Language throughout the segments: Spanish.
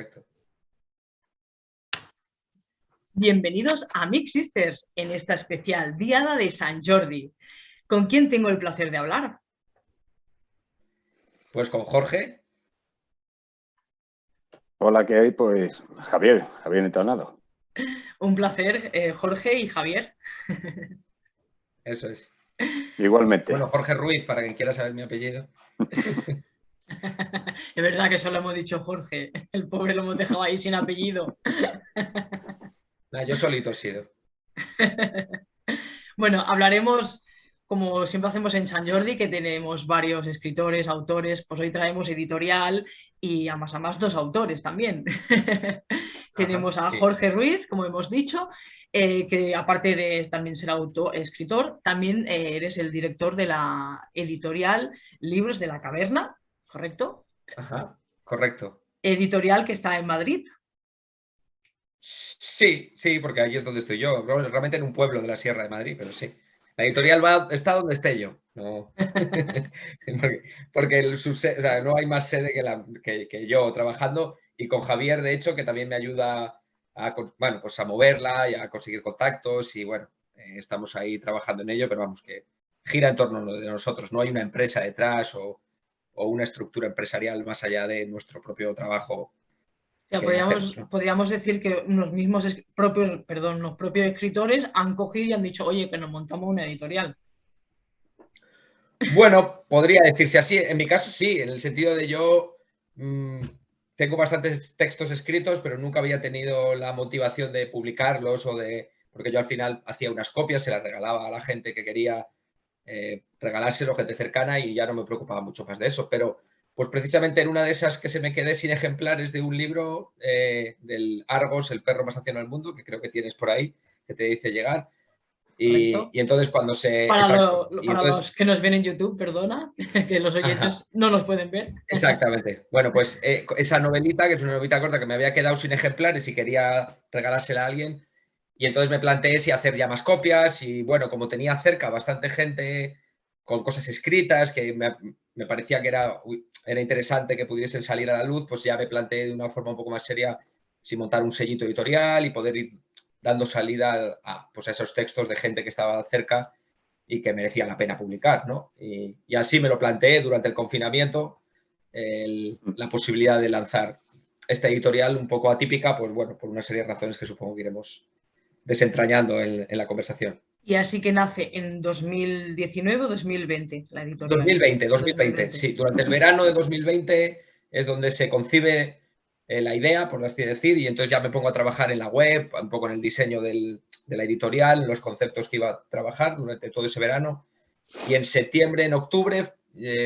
correcto. Bienvenidos a Mix Sisters en esta especial Diada de Sant Jordi. ¿Con quién tengo el placer de hablar? Pues con Jorge. Hola, ¿qué hay? Pues Javier Entonado. Un placer, Jorge y Javier. Eso es. Igualmente. Bueno, Jorge Ruiz, para quien quiera saber mi apellido. Es verdad que solo hemos dicho Jorge. El pobre lo hemos dejado ahí sin apellido. Nah, yo solito he sido. Bueno, hablaremos, como siempre hacemos en Sant Jordi, que tenemos varios escritores, autores, pues hoy traemos editorial y además dos autores también. Tenemos a sí. Jorge Ruiz, como hemos dicho, que aparte de también ser escritor, también eres el director de la editorial Libros de la Caverna, ¿correcto? Ajá, correcto. Editorial que está en Madrid. Sí, porque allí es donde estoy yo. Realmente en un pueblo de la Sierra de Madrid, pero sí. La editorial está donde esté yo. No. porque o sea, no hay más sede que yo trabajando, y con Javier, de hecho, que también me ayuda pues a moverla y a conseguir contactos, y bueno, estamos ahí trabajando en ello, pero vamos, que gira en torno de nosotros. No hay una empresa detrás o una estructura empresarial más allá de nuestro propio trabajo. O sea, Que hacemos, ¿no? podríamos decir que unos los propios escritores han cogido y han dicho, oye, que nos montamos una editorial. Bueno, podría decirse así. En mi caso sí, en el sentido de yo tengo bastantes textos escritos, pero nunca había tenido la motivación de publicarlos porque yo al final hacía unas copias, se las regalaba a la gente que quería regalárselo, gente cercana, y ya no me preocupaba mucho más de eso. Pero pues precisamente en una de esas que se me quedé sin ejemplares de un libro del Argos, el perro más anciano del mundo, que creo que tienes por ahí, que te dice llegar. Y entonces cuando se... Para los que nos ven en YouTube, perdona, que los oyentes no nos pueden ver. Exactamente. Bueno, pues esa novelita, que es una novelita corta que me había quedado sin ejemplares y quería regalársela a alguien, y entonces me planteé si hacer ya más copias, y bueno, como tenía cerca bastante gente con cosas escritas que me parecía que era interesante que pudiesen salir a la luz, pues ya me planteé de una forma un poco más seria si montar un sellito editorial y poder ir dando salida pues a esos textos de gente que estaba cerca y que merecía la pena publicar, ¿no? Y así me lo planteé durante el confinamiento, la posibilidad de lanzar esta editorial un poco atípica, pues bueno, por una serie de razones que supongo que iremos desentrañando en la conversación. Y así que nace en 2019 o 2020 la editorial. 2020, sí. Durante el verano de 2020 es donde se concibe la idea, por así decir, y entonces ya me pongo a trabajar en la web, un poco en el diseño de la editorial, en los conceptos que iba a trabajar durante todo ese verano. Y en septiembre, en octubre,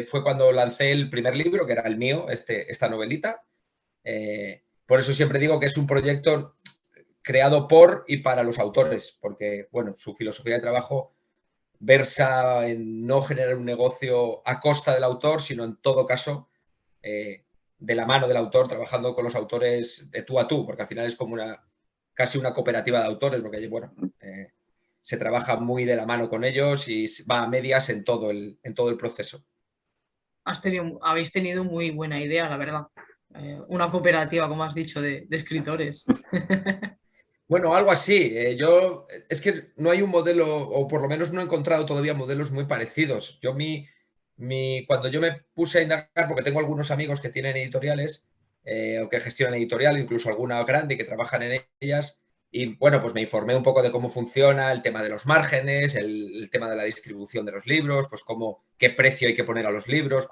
fue cuando lancé el primer libro, que era el mío, esta novelita. Por eso siempre digo que es un proyecto creado por y para los autores, porque, bueno, su filosofía de trabajo versa en no generar un negocio a costa del autor, sino en todo caso de la mano del autor, trabajando con los autores de tú a tú, porque al final es como casi una cooperativa de autores, porque, bueno, se trabaja muy de la mano con ellos y va a medias en todo el proceso. Habéis tenido muy buena idea, la verdad. Una cooperativa, como has dicho, de escritores. Bueno, algo así. Es que no hay un modelo, o por lo menos no he encontrado todavía modelos muy parecidos. Cuando yo me puse a indagar, porque tengo algunos amigos que tienen editoriales o que gestionan editorial, incluso alguna grande que trabajan en ellas, y bueno, pues me informé un poco de cómo funciona el tema de los márgenes, el tema de la distribución de los libros, pues qué precio hay que poner a los libros,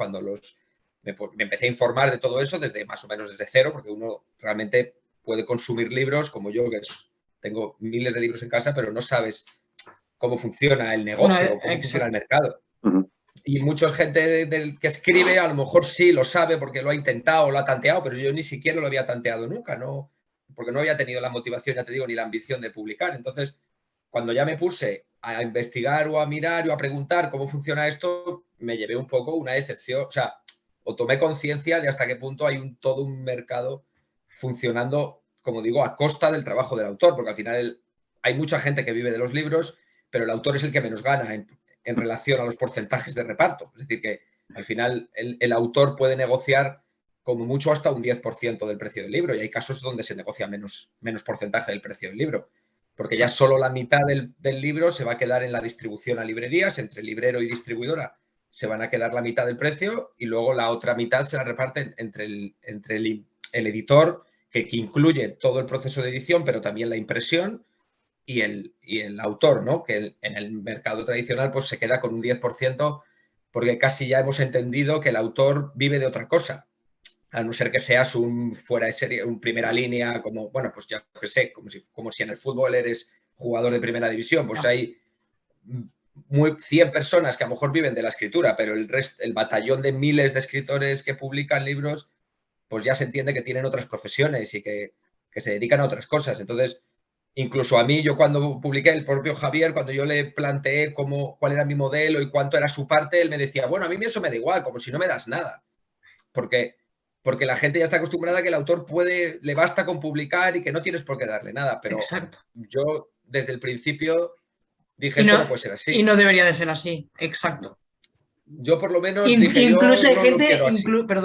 me empecé a informar de todo eso más o menos desde cero, porque uno realmente puede consumir libros como yo, que tengo miles de libros en casa, pero no sabes cómo funciona el negocio o cómo funciona el mercado. Y mucha gente que escribe a lo mejor sí lo sabe porque lo ha intentado o lo ha tanteado, pero yo ni siquiera lo había tanteado nunca, ¿no? Porque no había tenido la motivación, ya te digo, ni la ambición de publicar. Entonces, cuando ya me puse a investigar o a mirar o a preguntar cómo funciona esto, me llevé un poco una decepción. O sea, o tomé conciencia de hasta qué punto hay todo un mercado funcionando, como digo, a costa del trabajo del autor, porque al final hay mucha gente que vive de los libros, pero el autor es el que menos gana en relación a los porcentajes de reparto. Es decir, que al final el autor puede negociar como mucho hasta un 10% del precio del libro, y hay casos donde se negocia menos porcentaje del precio del libro, porque ya solo la mitad del libro se va a quedar en la distribución a librerías, entre librero y distribuidora se van a quedar la mitad del precio y luego la otra mitad se la reparten entre el editor, que incluye todo el proceso de edición, pero también la impresión, y el autor, ¿no? Que en el mercado tradicional pues se queda con un 10%, porque casi ya hemos entendido que el autor vive de otra cosa, a no ser que seas un fuera de serie, un primera línea, como, bueno, pues ya que sé, como si en el fútbol eres jugador de primera división, pues hay 100 personas que a lo mejor viven de la escritura, pero el batallón de miles de escritores que publican libros, pues ya se entiende que tienen otras profesiones y que se dedican a otras cosas. Entonces, incluso a mí, yo cuando publiqué, el propio Javier, cuando yo le planteé cuál era mi modelo y cuánto era su parte, él me decía, bueno, a mí eso me da igual, como si no me das nada. Porque la gente ya está acostumbrada a que el autor le basta con publicar y que no tienes por qué darle nada. Pero yo, desde el principio, dije, esto no puede ser así. Y no debería de ser así, exacto. Yo por lo menos dije, incluso hay gente,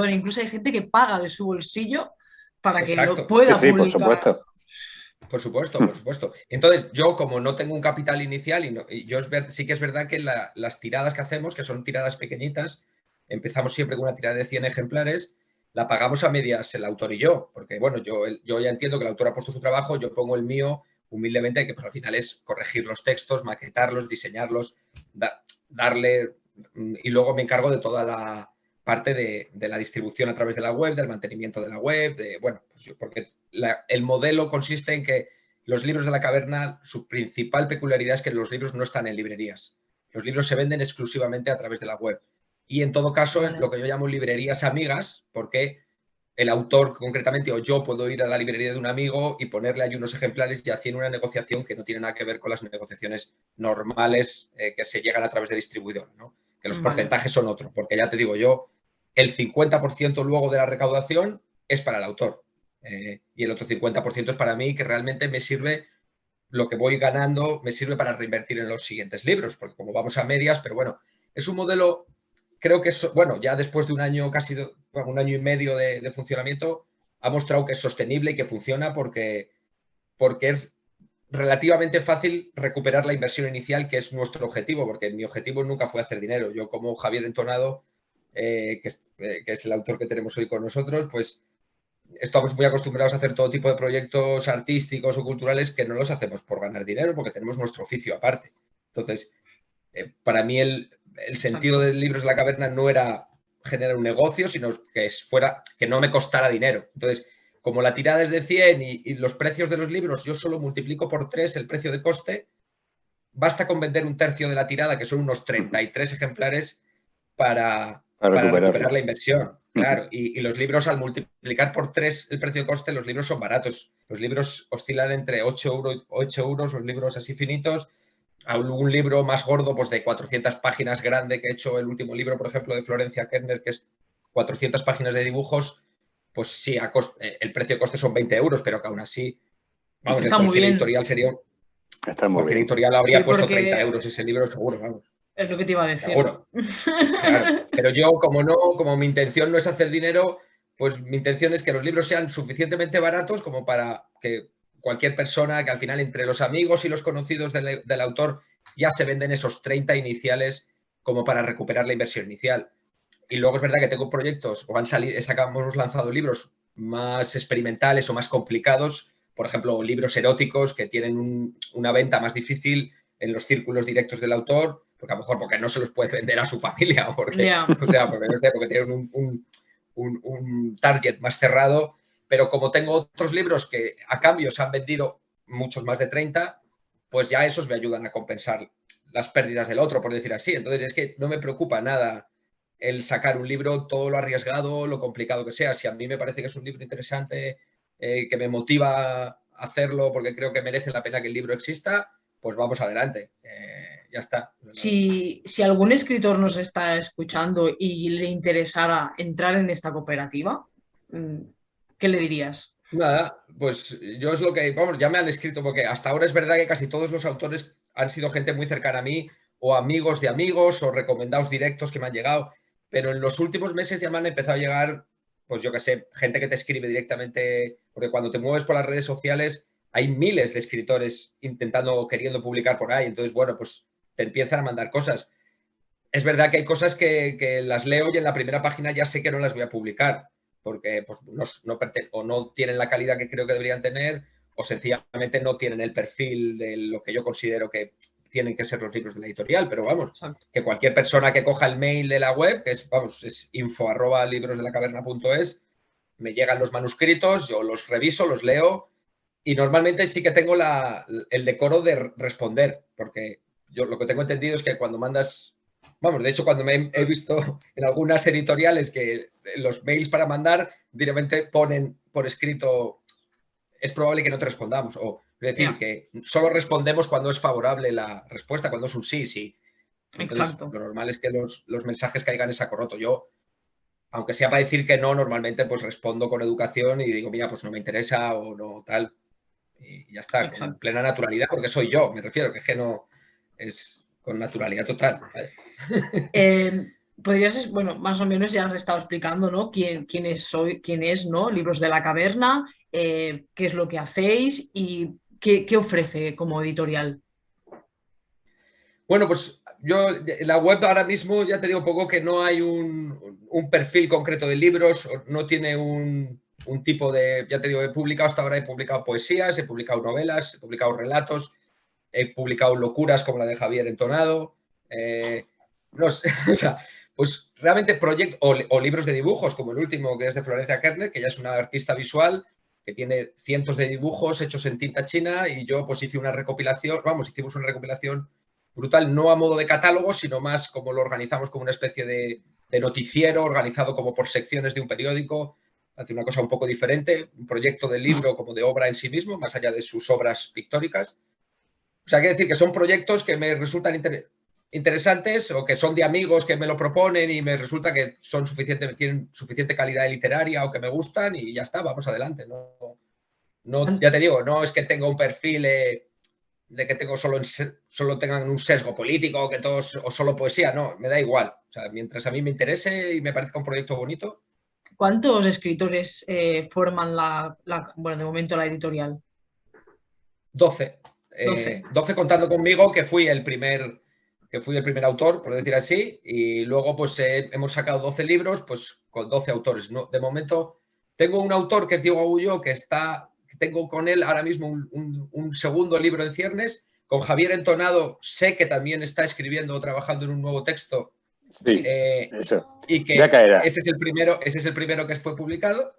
incluso hay gente que paga de su bolsillo para que exacto, lo pueda sí, publicar. Por supuesto. Por supuesto. Entonces, yo como no tengo un capital inicial, sí que es verdad que las tiradas que hacemos, que son tiradas pequeñitas, empezamos siempre con una tirada de 100 ejemplares, la pagamos a medias el autor y yo, porque bueno, yo ya entiendo que el autor ha puesto su trabajo, yo pongo el mío humildemente, que al final es corregir los textos, maquetarlos, diseñarlos, darle, y luego me encargo de toda la parte de la distribución a través de la web, del mantenimiento de la web, porque el modelo consiste en que los libros de la caverna, su principal peculiaridad es que los libros no están en librerías. Los libros se venden exclusivamente a través de la web. Y en todo caso, lo que yo llamo librerías amigas, porque el autor concretamente o yo puedo ir a la librería de un amigo y ponerle ahí unos ejemplares y hacer una negociación que no tiene nada que ver con las negociaciones normales que se llegan a través de distribuidor, ¿no? Que los porcentajes son otros, porque ya te digo yo, el 50% luego de la recaudación es para el autor y el otro 50% es para mí, que realmente me sirve, lo que voy ganando me sirve para reinvertir en los siguientes libros, porque como vamos a medias, pero bueno, es un modelo, creo que es, bueno, ya después de un año, casi un año y medio de funcionamiento, ha mostrado que es sostenible y que funciona porque es relativamente fácil recuperar la inversión inicial, que es nuestro objetivo, porque mi objetivo nunca fue hacer dinero. Yo, como Javier Entonado, que es el autor que tenemos hoy con nosotros, pues estamos muy acostumbrados a hacer todo tipo de proyectos artísticos o culturales que no los hacemos por ganar dinero, porque tenemos nuestro oficio aparte. Entonces, para mí el sentido de Libros de la Caverna no era generar un negocio, sino que no me costara dinero. Entonces, como la tirada es de 100 y los precios de los libros yo solo multiplico por 3 el precio de coste, basta con vender un tercio de la tirada, que son unos 33 ejemplares, para recuperar la inversión. Claro, y los libros, al multiplicar por 3 el precio de coste, los libros son baratos. Los libros oscilan entre 8 euros, los libros así finitos, a un libro más gordo, pues de 400 páginas grande, que he hecho el último libro, por ejemplo, de Florencia Kerner, que es 400 páginas de dibujos, pues sí, el precio de coste son 20 euros, pero que aún así, vamos, está muy bien. Editorial sería... Cualquier editorial habría puesto 30 euros ese libro, seguro, vamos. Es lo que te iba a decir. Seguro. Claro. Pero yo, como mi intención no es hacer dinero, pues mi intención es que los libros sean suficientemente baratos como para que cualquier persona, que al final entre los amigos y los conocidos del autor ya se venden esos 30 iniciales como para recuperar la inversión inicial. Y luego es verdad que tengo proyectos, hemos lanzado libros más experimentales o más complicados, por ejemplo, libros eróticos que tienen una venta más difícil en los círculos directos del autor, porque a lo mejor porque no se los puede vender a su familia, porque tienen un target más cerrado, pero como tengo otros libros que a cambio se han vendido muchos más de 30, pues ya esos me ayudan a compensar las pérdidas del otro, por decir así. Entonces es que no me preocupa nada el sacar un libro, todo lo arriesgado, lo complicado que sea. Si a mí me parece que es un libro interesante, que me motiva a hacerlo porque creo que merece la pena que el libro exista, pues vamos adelante. Ya está. Si algún escritor nos está escuchando y le interesara entrar en esta cooperativa, ¿qué le dirías? Nada, pues yo es lo que, vamos, ya me han escrito, porque hasta ahora es verdad que casi todos los autores han sido gente muy cercana a mí, o amigos de amigos, o recomendados directos que me han llegado, pero en los últimos meses ya me han empezado a llegar pues yo qué sé, gente que te escribe directamente, porque cuando te mueves por las redes sociales hay miles de escritores intentando, queriendo publicar por ahí, entonces, bueno, pues te empiezan a mandar cosas. Es verdad que hay cosas que las leo y en la primera página ya sé que no las voy a publicar, porque pues, o no tienen la calidad que creo que deberían tener, o sencillamente no tienen el perfil de lo que yo considero que tienen que ser los libros de la editorial, pero vamos, Exacto. que cualquier persona que coja el mail de la web, que es, vamos, es info@librosdelacaverna.es, me llegan los manuscritos, yo los reviso, los leo y normalmente sí que tengo el decoro de responder, porque yo lo que tengo entendido es que cuando mandas, vamos, de hecho cuando he visto en algunas editoriales que los mails para mandar directamente ponen por escrito es probable que no te respondamos. O es decir, que solo respondemos cuando es favorable la respuesta, cuando es un sí, sí. Entonces, Exacto. lo normal es que los mensajes caigan en saco roto. Yo, aunque sea para decir que no, normalmente pues respondo con educación y digo, mira, pues no me interesa o no tal. Y ya está, Exacto. con plena naturalidad, porque soy yo, me refiero, que es que no es con naturalidad total. Podrías, bueno, más o menos ya has estado explicando, ¿no? quién es, ¿no? Libros de la Caverna, qué es lo que hacéis y qué ofrece como editorial. Bueno, pues yo, en la web ahora mismo ya te digo poco que no hay un perfil concreto de libros, no tiene un tipo de, ya te digo, he publicado hasta ahora, he publicado poesías, he publicado novelas, he publicado relatos, he publicado locuras como la de Javier Entonado, no sé, o sea, pues realmente proyectos o libros de dibujos, como el último que es de Florencia Kerner, que ya es una artista visual que tiene cientos de dibujos hechos en tinta china y yo pues hice una recopilación, hicimos una recopilación brutal, no a modo de catálogo, sino más como lo organizamos como una especie de noticiero organizado como por secciones de un periódico, hace una cosa un poco diferente, un proyecto de libro como de obra en sí mismo, más allá de sus obras pictóricas. O sea, quiere decir que son proyectos que me resultan interesantes o que son de amigos que me lo proponen y me resulta que tienen suficiente calidad literaria o que me gustan y ya está, vamos adelante. No, ya te digo, no es que tenga un perfil de que solo tengan un sesgo político o que todos o solo poesía, no, me da igual. O sea, mientras a mí me interese y me parezca un proyecto bonito. ¿Cuántos escritores forman bueno, de momento la editorial? 12. 12. 12 contando conmigo, que fui el primer autor, por decir así, y luego pues hemos sacado 12 libros pues con 12 autores. ¿No? De momento tengo un autor que es Diego Agullo, tengo con él ahora mismo un segundo libro en ciernes. Con Javier Entonado sé que también está escribiendo o trabajando en un nuevo texto. Sí, eso. Y que ya caerá. ese es el primero que fue publicado.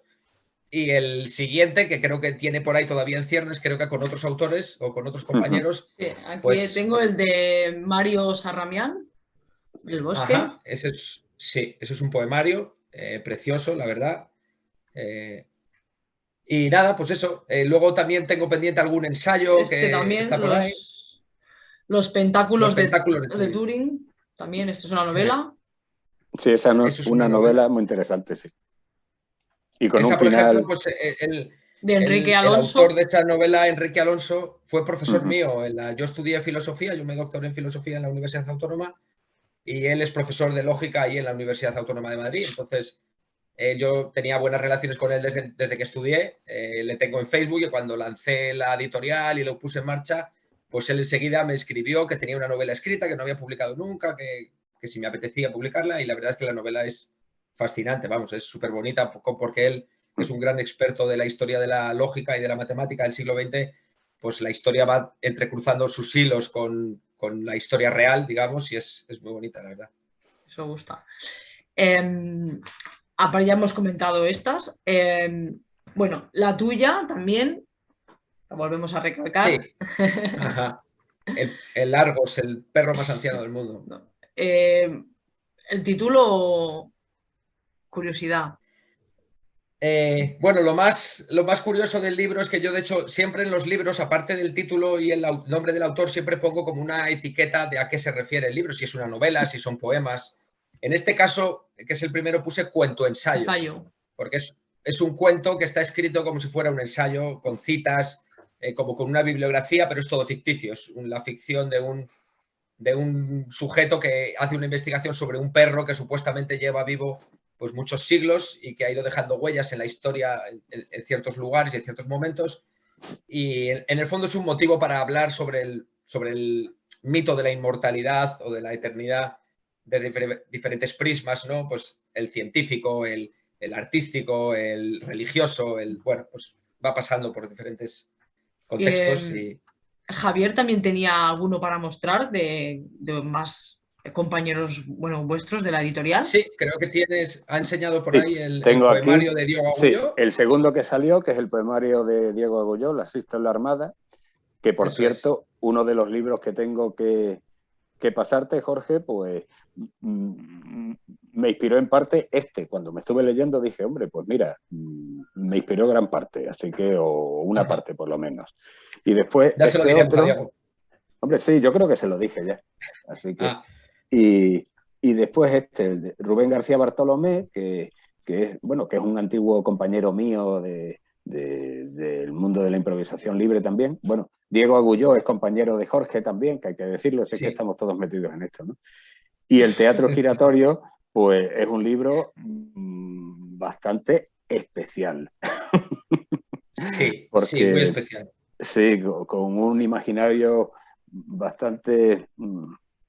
Y el siguiente, que creo que tiene por ahí todavía en ciernes, creo que con otros autores o con otros compañeros. Sí, aquí pues, tengo el de Mario Sarramián, El bosque. Ajá, ese es un poemario precioso, la verdad. Y nada, pues eso. Luego también tengo pendiente algún ensayo que También, está por ahí. Los pentáculos, Pentáculos de Turing. También, esto es una novela. Sí, esa no, es una novela muy interesante, sí. Y con esa, un por final... ejemplo, pues de Enrique Alonso. El autor de esa novela, Enrique Alonso, fue profesor mío. Yo estudié filosofía, yo me doctoré en filosofía en la Universidad Autónoma y él es profesor de lógica ahí en la Universidad Autónoma de Madrid. Entonces, yo tenía buenas relaciones con él desde que estudié. Le tengo en Facebook y cuando lancé la editorial y lo puse en marcha, pues él enseguida me escribió que tenía una novela escrita que no había publicado nunca, que si me apetecía publicarla, y la verdad es que la novela es fascinante, vamos, es súper bonita porque él es un gran experto de la historia de la lógica y de la matemática del siglo XX, pues la historia va entrecruzando sus hilos con la historia real, digamos, y es muy bonita, la verdad. Eso gusta. Aparte ya hemos comentado estas. Bueno, la tuya también, la volvemos a recalcar. Sí, ajá. El Largos, el perro más anciano del mundo. No. El título, curiosidad. Bueno, lo más curioso del libro es que yo, de hecho, siempre en los libros, aparte del título y el nombre del autor, siempre pongo como una etiqueta de a qué se refiere el libro, si es una novela, si son poemas. En este caso, que es el primero, puse cuento-ensayo. Porque es un cuento que está escrito como si fuera un ensayo, con citas, como con una bibliografía, pero es todo ficticio. Es la ficción de un sujeto que hace una investigación sobre un perro que supuestamente lleva vivo pues muchos siglos y que ha ido dejando huellas en la historia en ciertos lugares y en ciertos momentos. Y en el fondo es un motivo para hablar sobre el mito de la inmortalidad o de la eternidad desde diferentes prismas, ¿no? Pues el científico, el artístico, el religioso, bueno, pues va pasando por diferentes contextos. Javier también tenía alguno para mostrar de más compañeros, bueno, vuestros de la editorial. Sí, creo que ha enseñado por ahí el poemario aquí, de Diego Agulló. Sí, el segundo que salió, que es el poemario de Diego Agulló, La Sista en la Armada, que por cierto, uno de los libros que tengo que pasarte, Jorge, pues me inspiró en parte cuando me estuve leyendo dije, hombre, pues mira, me inspiró gran parte, así que, o una parte por lo menos. Y después ya se lo diremos a Diego. Hombre, sí, yo creo que se lo dije ya, así que... Y después Rubén García Bartolomé, que es un antiguo compañero mío del mundo de la improvisación libre también. Bueno, Diego Agulló es compañero de Jorge también, que hay que decirlo, sé que estamos todos metidos en esto, ¿no? Y el teatro giratorio, pues es un libro bastante especial. Sí, sí, muy especial. Sí, con un imaginario bastante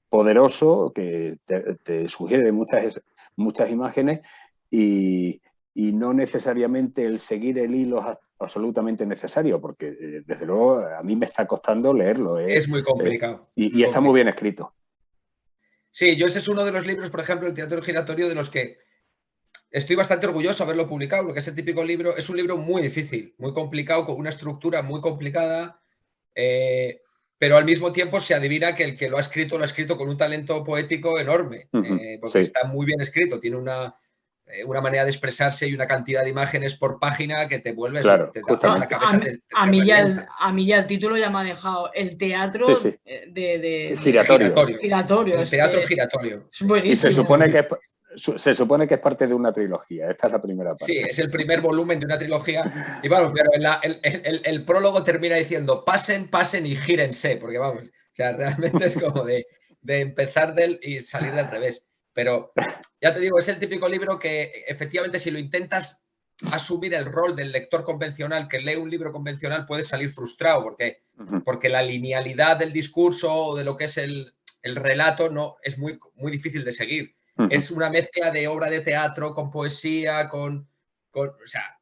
poderoso que te sugiere muchas imágenes y no necesariamente el seguir el hilo es absolutamente necesario, porque desde luego a mí me está costando leerlo. Es muy complicado. Y está muy bien escrito. Sí, ese es uno de los libros, por ejemplo, el teatro giratorio, de los que estoy bastante orgulloso de haberlo publicado, porque es el típico libro, es un libro muy difícil, muy complicado, con una estructura muy complicada, pero al mismo tiempo se adivina que el que lo ha escrito con un talento poético enorme, porque está muy bien escrito, tiene una manera de expresarse y una cantidad de imágenes por página que te vuelves... Claro, te da la cabeza, a mí ya el título ya me ha dejado el teatro de giratorio. El teatro giratorio. Es buenísimo. Y se supone que es parte de una trilogía. Esta es la primera parte. Sí, es el primer volumen de una trilogía. Y vamos, pero el prólogo termina diciendo pasen, pasen y gírense, porque vamos, o sea, realmente es como de empezar y salir del revés. Pero ya te digo, es el típico libro que efectivamente si lo intentas asumir el rol del lector convencional que lee un libro convencional puedes salir frustrado porque la linealidad del discurso o de lo que es el relato es muy, muy difícil de seguir. Es una mezcla de obra de teatro con poesía,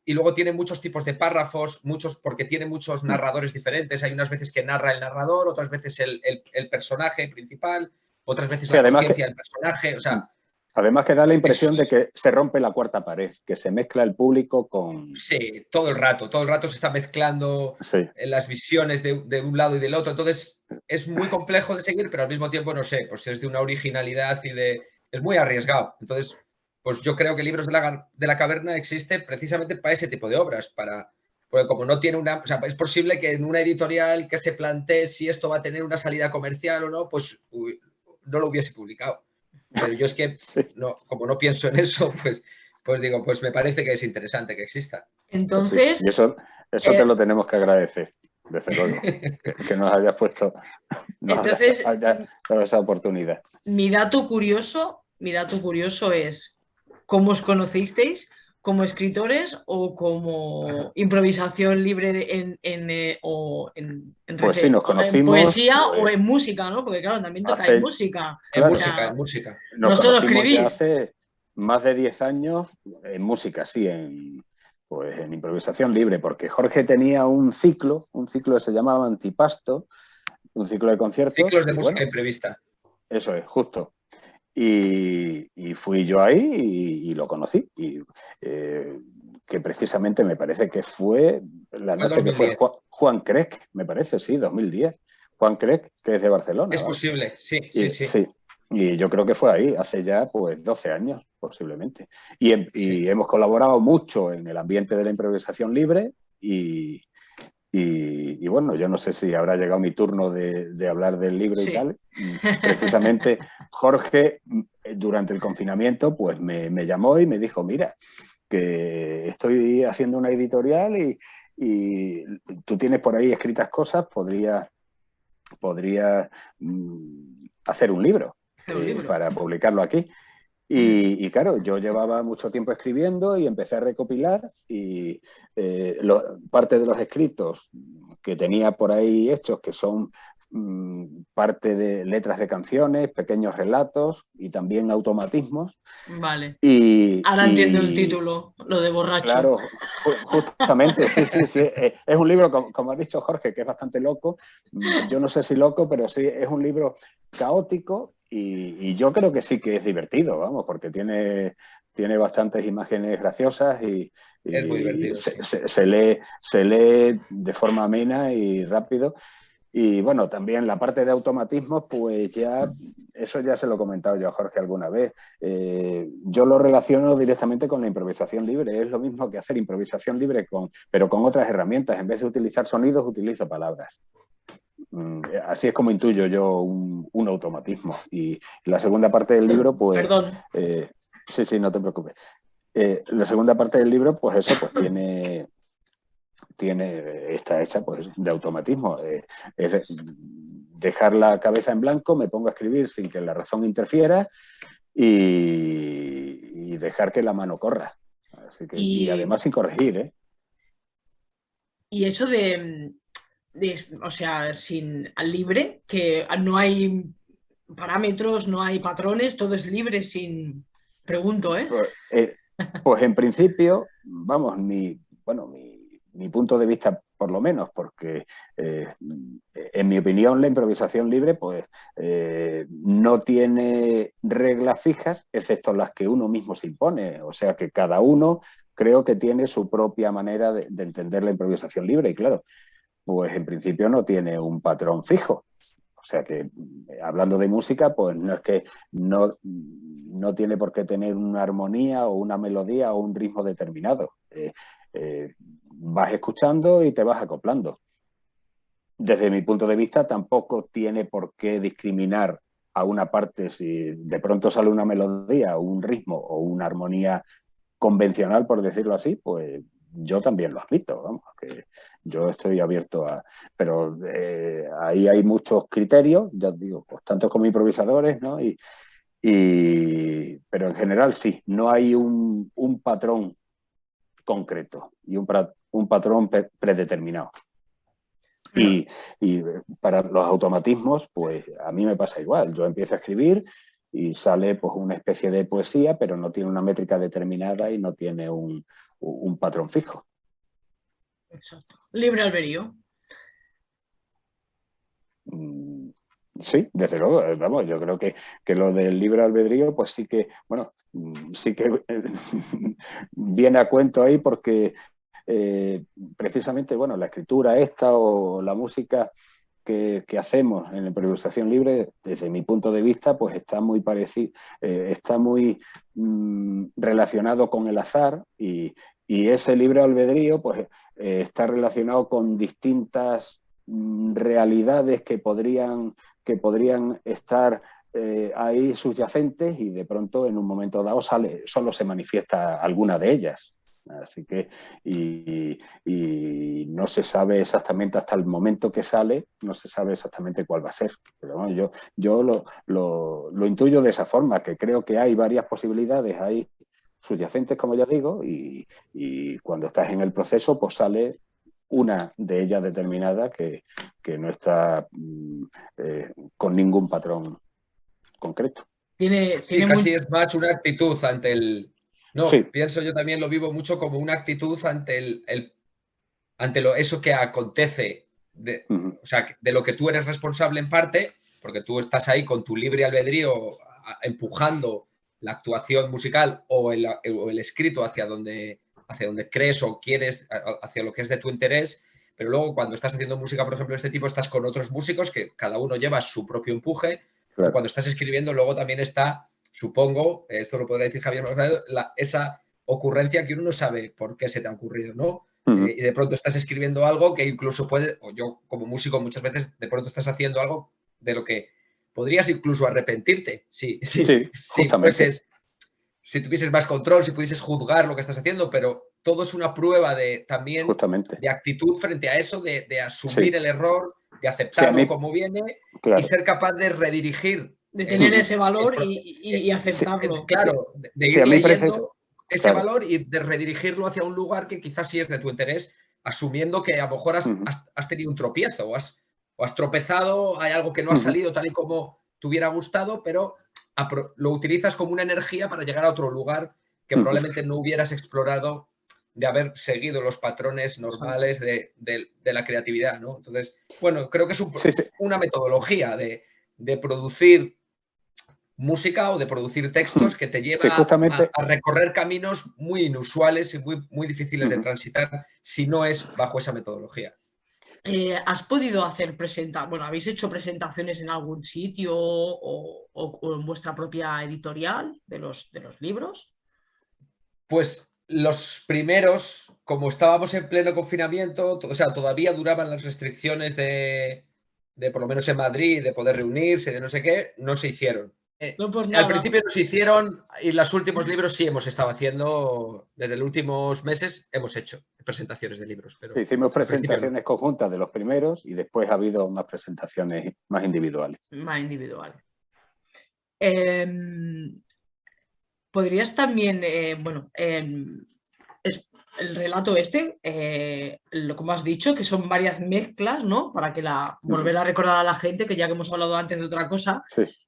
y luego tiene muchos tipos de párrafos, porque tiene muchos narradores diferentes. Hay unas veces que narra el narrador, otras veces el personaje principal, otras veces la conciencia del personaje. O sea, además que da la impresión de que se rompe la cuarta pared, que se mezcla el público con... Sí, todo el rato se está mezclando las visiones de un lado y del otro. Entonces es muy complejo de seguir, pero al mismo tiempo, no sé, pues es de una originalidad es muy arriesgado. Entonces, pues yo creo que Libros de la Caverna existe precisamente para ese tipo de obras, porque como no tiene o sea, es posible que en una editorial que se plantee si esto va a tener una salida comercial o no, pues no lo hubiese publicado. Pero yo es que, como no pienso en eso, pues digo, pues me parece que es interesante que exista. Entonces... Y eso te lo tenemos que agradecer, desde luego, que nos hayas puesto esa oportunidad. Mi dato curioso es cómo os conocisteis, como escritores o como improvisación libre pues sí, nos conocimos en poesía o en música, ¿no? Porque claro, también tocáis música. Claro, en música. No solo escribís. Hace más de 10 años en música, sí, en improvisación libre, porque Jorge tenía un ciclo que se llamaba Antipasto, un ciclo de conciertos. Ciclos de música imprevista. Eso es, justo. Y fui yo ahí y lo conocí. Que precisamente me parece que fue la noche 2010. Que fue Juan Crec, me parece, sí, 2010. Juan Crec, que es de Barcelona. Es posible, sí. Y yo creo que fue ahí, hace ya 12 años, posiblemente. Y hemos colaborado mucho en el ambiente de la improvisación libre y bueno, yo no sé si habrá llegado mi turno de hablar del libro y tal. Precisamente Jorge, durante el confinamiento, pues me llamó y me dijo, mira, que estoy haciendo una editorial y tú tienes por ahí escritas cosas, podrías hacer un libro para publicarlo aquí. Y claro, yo llevaba mucho tiempo escribiendo y empecé a recopilar y parte de los escritos que tenía por ahí hechos, que son parte de letras de canciones, pequeños relatos y también automatismos. Vale. Ahora entiendo el título, lo de borracho. Claro, justamente, sí. Es un libro, como ha dicho Jorge, que es bastante loco. Yo no sé si loco, pero sí, es un libro caótico y yo creo que sí que es divertido, vamos, porque tiene bastantes imágenes graciosas y es muy divertido, se lee de forma amena y rápido. Y bueno, también la parte de automatismos, pues eso ya se lo he comentado yo a Jorge alguna vez. Yo lo relaciono directamente con la improvisación libre. Es lo mismo que hacer improvisación libre, pero con otras herramientas. En vez de utilizar sonidos, utilizo palabras. Así es como intuyo yo un automatismo. Y la segunda parte del libro, pues... Perdón. Sí, no te preocupes. La segunda parte del libro, pues eso, pues está hecha pues de automatismo. Es dejar la cabeza en blanco, me pongo a escribir sin que la razón interfiera y dejar que la mano corra. Así que, y además sin corregir, ¿eh? Y eso o sea, al libre, que no hay parámetros, no hay patrones, todo es libre sin... Pregunto, ¿eh? Pues en principio, vamos, mi punto de vista por lo menos, porque en mi opinión la improvisación libre pues no tiene reglas fijas, excepto las que uno mismo se impone. O sea que cada uno creo que tiene su propia manera de entender la improvisación libre y claro, pues en principio no tiene un patrón fijo. O sea que, hablando de música, pues no es que no tiene por qué tener una armonía o una melodía o un ritmo determinado. Vas escuchando y te vas acoplando. Desde mi punto de vista, tampoco tiene por qué discriminar a una parte si de pronto sale una melodía o un ritmo o una armonía convencional, por decirlo así, pues yo también lo admito, vamos, que yo estoy abierto a... Pero ahí hay muchos criterios, ya os digo, pues tanto como improvisadores, ¿no? Pero en general sí, no hay un patrón concreto y un patrón predeterminado. Y para los automatismos, pues a mí me pasa igual. Yo empiezo a escribir y sale pues una especie de poesía, pero no tiene una métrica determinada y no tiene un patrón fijo. Exacto. Libre albedrío. Sí, desde luego, vamos, yo creo que lo del libre albedrío, pues sí que, bueno, sí que viene a cuento ahí porque precisamente, bueno, la escritura esta o la música que hacemos en la improvisación libre, desde mi punto de vista, pues está muy parecido, está muy relacionado con el azar y ese libre albedrío, pues está relacionado con distintas realidades que podrían estar ahí subyacentes y de pronto en un momento dado solo se manifiesta alguna de ellas. Así que, y no se sabe exactamente hasta el momento que sale, no se sabe exactamente cuál va a ser. Pero bueno, yo lo intuyo de esa forma, que creo que hay varias posibilidades ahí subyacentes, como ya digo, y cuando estás en el proceso, pues sale una de ellas determinada que no está con ningún patrón concreto. Sí, casi es más una actitud ante el... No, sí. Pienso yo también lo vivo mucho como una actitud ante eso que acontece, o sea, de lo que tú eres responsable en parte, porque tú estás ahí con tu libre albedrío empujando la actuación musical o el escrito hacia donde crees o quieres, hacia lo que es de tu interés, pero luego cuando estás haciendo música, por ejemplo, de este tipo, estás con otros músicos que cada uno lleva su propio empuje, claro. Cuando estás escribiendo luego también está... Supongo, esto lo podrá decir Javier, esa ocurrencia que uno no sabe por qué se te ha ocurrido, ¿no? Y de pronto estás escribiendo algo que incluso puede, o yo como músico muchas veces, de pronto estás haciendo algo de lo que podrías incluso arrepentirte. Si tuvieses más control, si pudieses juzgar lo que estás haciendo, pero todo es una prueba también de actitud frente a eso, de asumir el error, de aceptarlo como viene y ser capaz de redirigir De tener ese valor y aceptarlo. Claro, de ir leyendo ese valor y de redirigirlo hacia un lugar que quizás sí es de tu interés, asumiendo que a lo mejor has tenido un tropiezo o has tropezado, hay algo que no ha salido tal y como te hubiera gustado, pero lo utilizas como una energía para llegar a otro lugar que probablemente no hubieras explorado de haber seguido los patrones normales de la creatividad, ¿no? Entonces, bueno, creo que es una metodología de producir música o de producir textos que te lleva a recorrer caminos muy inusuales y muy difíciles de transitar si no es bajo esa metodología. ¿Has podido hacer habéis hecho presentaciones en algún sitio o en vuestra propia editorial de los libros? Pues los primeros, como estábamos en pleno confinamiento, o sea, todavía duraban las restricciones de por lo menos en Madrid, de poder reunirse, de no sé qué, no se hicieron. No por nada. Al principio no se hicieron y los últimos libros sí hemos estado haciendo, desde los últimos meses hemos hecho presentaciones de libros. Pero hicimos presentaciones conjuntas de los primeros y después ha habido unas presentaciones más individuales. Podrías también, el relato como has dicho, que son varias mezclas, ¿no? Para que volver a recordar a la gente, que ya que hemos hablado antes de otra cosa,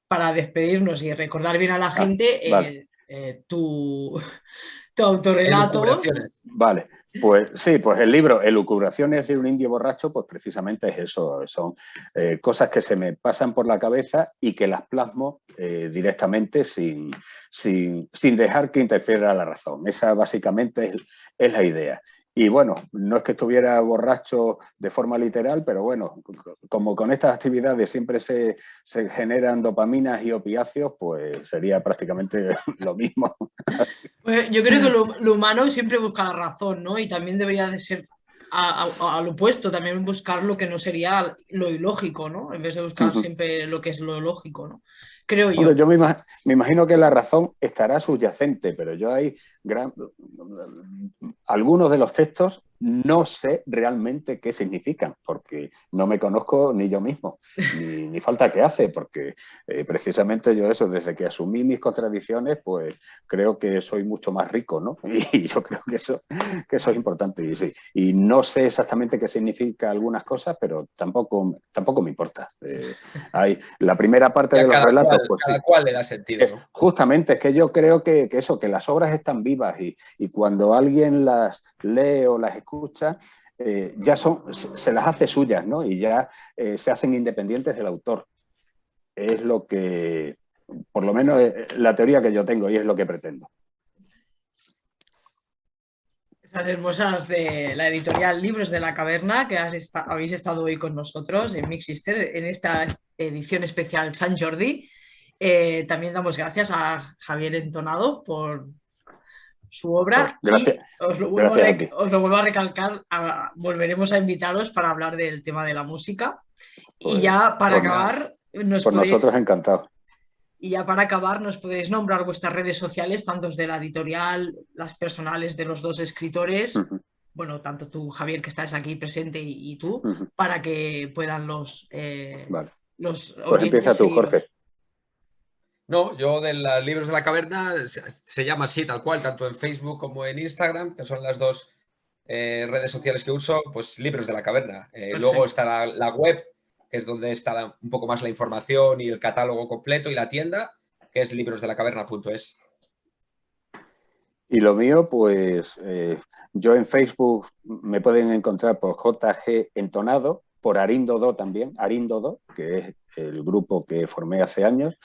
para despedirnos y recordar bien a la gente tu autorrelato. Vale, pues sí, pues el libro Elucubraciones de un indio borracho, pues precisamente es eso, son cosas que se me pasan por la cabeza y que las plasmo directamente sin dejar que interfiera la razón. Esa básicamente es la idea. Y bueno, no es que estuviera borracho de forma literal, pero bueno, como con estas actividades siempre se generan dopaminas y opiáceos, pues sería prácticamente lo mismo. Pues yo creo que lo humano siempre busca la razón, ¿no? Y también debería de ser al opuesto, también buscar lo que no sería lo ilógico, ¿no? En vez de buscar siempre lo que es lo lógico, ¿no? Creo yo. Hombre, yo me imagino que la razón estará subyacente, pero yo hay algunos de los textos no sé realmente qué significan, porque no me conozco ni yo mismo, ni falta que hace, porque precisamente yo desde que asumí mis contradicciones, pues creo que soy mucho más rico, ¿no? Y yo creo que eso es importante. Y no sé exactamente qué significa algunas cosas, pero tampoco me importa. Hay la primera parte de los relatos, pues cada cual le da sentido, ¿no? Justamente, es que yo creo que que las obras están vivas y cuando alguien las lee o las escucha, ya se las hace suyas, ¿no? Y ya se hacen independientes del autor. Es lo que, por lo menos, la teoría que yo tengo y es lo que pretendo. Estas hermosas de la editorial Libros de la Caverna, que habéis estado hoy con nosotros en Mix Sister, en esta edición especial Sant Jordi. También damos gracias a Javier Entonado por su obra. Gracias. Y os lo vuelvo a recalcar, volveremos a invitaros para hablar del tema de la música. Pues, y ya para acabar... nosotros encantados. Y ya para acabar, nos podéis nombrar vuestras redes sociales, tanto de la editorial, las personales de los dos escritores, bueno, tanto tú, Javier, que estás aquí presente, y tú, para que puedan los oyentes pues empieza tú, Jorge. No, yo de los Libros de la Caverna se llama así, tal cual, tanto en Facebook como en Instagram, que son las dos redes sociales que uso, pues Libros de la Caverna. Luego está la web, que es donde está un poco más la información y el catálogo completo, y la tienda, que es librosdelacaverna.es. Y lo mío, pues yo en Facebook me pueden encontrar por JG Entonado, por Arindodo también, Arindodo, que es el grupo que formé hace años,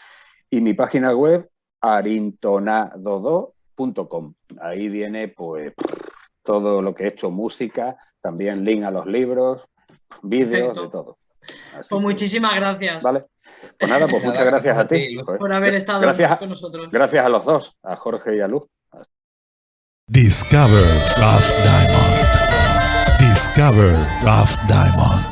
y mi página web, arintonadodo.com. Ahí viene pues todo lo que he hecho, música, también link a los libros, vídeos, de todo. Pues muchísimas gracias. Vale. Pues nada, pues muchas gracias a ti. Por haber estado con nosotros. Gracias a los dos, a Jorge y a Luz. Discover Rough Diamond. Discover Rough Diamond.